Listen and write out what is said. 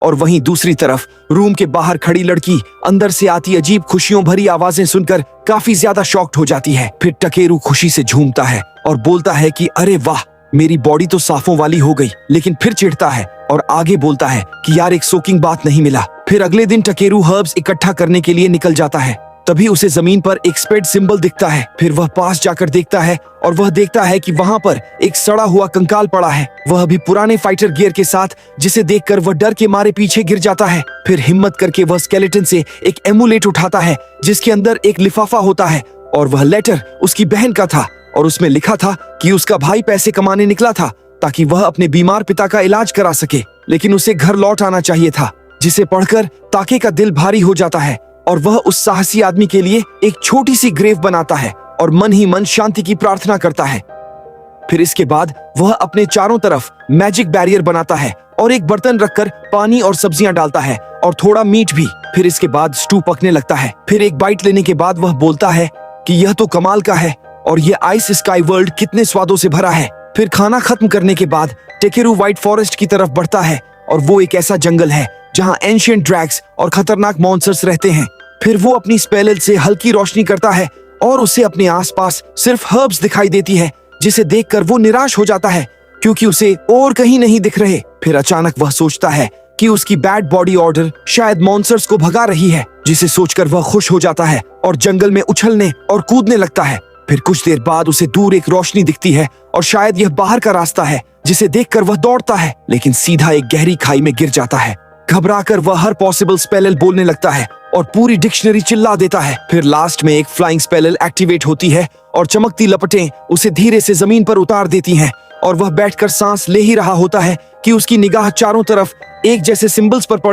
और वहीं दूसरी तरफ रूम के बाहर खड़ी लड़की अंदर से आती अजीब खुशियों भरी आवाजें सुनकर काफी ज्यादा शॉक्ड हो जाती है। फिर टकेरू खुशी से झूमता है और बोलता है कि अरे वाह, मेरी बॉडी तो साफों वाली हो गई। लेकिन फिर चिढ़ता है और आगे बोलता है कि यार एक सोकिंग बात नहीं मिला। फिर अगले दिन टकेरू हर्ब्स इकट्ठा करने के लिए निकल जाता है। तभी उसे जमीन पर एक स्पेड सिंबल दिखता है। फिर वह पास जाकर देखता है और वह देखता है कि वहां पर एक सड़ा हुआ कंकाल पड़ा है, वह भी पुराने फाइटर गियर के साथ, जिसे देखकर वह डर के मारे पीछे गिर जाता है। फिर हिम्मत करके वह स्केलेटन से एक एमुलेट उठाता है जिसके अंदर एक लिफाफा होता है और वह लेटर उसकी बहन का था और उसमें लिखा था कि उसका भाई पैसे कमाने निकला था ताकि वह अपने बीमार पिता का इलाज करा सके, लेकिन उसे घर लौट आना चाहिए था। जिसे पढ़कर ताके का दिल भारी हो जाता है और वह उस साहसी आदमी के लिए एक छोटी सी ग्रेव बनाता है और मन ही मन शांति की प्रार्थना करता है। फिर इसके बाद वह अपने चारों तरफ मैजिक बैरियर बनाता है और एक बर्तन रखकर पानी और सब्जियां डालता है और थोड़ा मीट भी। फिर इसके बाद स्टू पकने लगता है। फिर एक बाइट लेने के बाद वह बोलता है कि यह तो कमाल का है और ये आइस स्काई वर्ल्ड कितने स्वादों से भरा है। फिर खाना खत्म करने के बाद टेकेरू व्हाइट फॉरेस्ट की तरफ बढ़ता है और वो एक ऐसा जंगल है जहाँ एंशिएंट ड्रैग्स और खतरनाक मॉन्स्टर्स रहते हैं। फिर वो अपनी स्पेल से हल्की रोशनी करता है और उसे अपने आसपास सिर्फ हर्ब्स दिखाई देती है, जिसे देखकर वो निराश हो जाता है क्योंकि उसे और कहीं नहीं दिख रहे। फिर अचानक वह सोचता है कि उसकी बैड बॉडी ऑर्डर शायद मॉन्स्टर्स को भगा रही है, जिसे सोचकर वह खुश हो जाता है और जंगल में उछलने और कूदने लगता है। फिर कुछ देर बाद उसे दूर एक रोशनी दिखती है और शायद यह बाहर का रास्ता है, जिसे देखकर वह दौड़ता है लेकिन सीधा एक गहरी खाई में गिर जाता है। घबराकर वह हर पॉसिबल स्पेल बोलने लगता है और पूरी डिक्शनरी चिल्ला देता है। फिर लास्ट में एक फ्लाइंग स्पेल एक्टिवेट होती है और चमकती लपटें उसे धीरे से जमीन पर उतार देती हैं और वह बैठकर सांस ले ही रहा होता है कि उसकी निगाह चारों तरफ एक जैसे सिंबल्स पर पड़ती